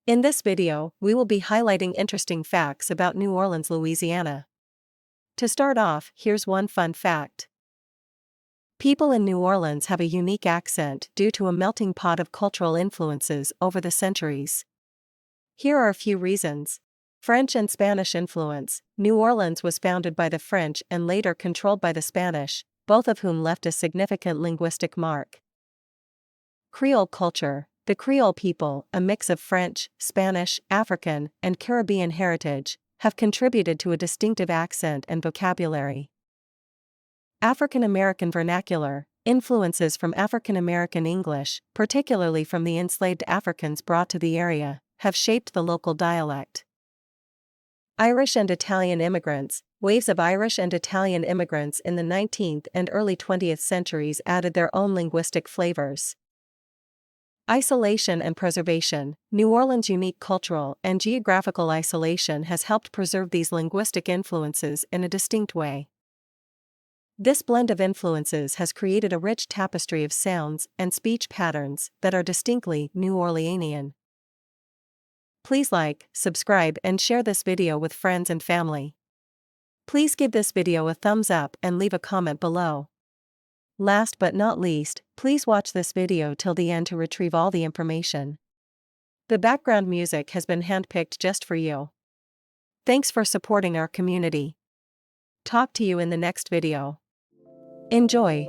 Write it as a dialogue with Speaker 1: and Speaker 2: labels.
Speaker 1: In this video, we will be highlighting interesting facts about New Orleans, Louisiana. To start off, here's one fun fact. People in New Orleans have a unique accent due to a melting pot of cultural influences over the centuries. Here are a few reasons. French and Spanish influence. New Orleans was founded by the French and later controlled by the Spanish, both of whom left a significant linguistic mark. Creole culture. The Creole people, a mix of French, Spanish, African, and Caribbean heritage, have contributed to a distinctive accent and vocabulary. African American vernacular. Influences from African American English, particularly from the enslaved Africans brought to the area, have shaped the local dialect. Irish and Italian immigrants. Waves of Irish and Italian immigrants in the 19th and early 20th centuries added their own linguistic flavors. Isolation and preservation. New Orleans' unique cultural and geographical isolation has helped preserve these linguistic influences in a distinct way. This blend of influences has created a rich tapestry of sounds and speech patterns that are distinctly New Orleanian. Please like, subscribe, and share this video with friends and family. Please give this video a thumbs up and leave a comment below. Last but not least, please watch this video till the end to retrieve all the information. The background music has been handpicked just for you. Thanks for supporting our community. Talk to you in the next video. Enjoy.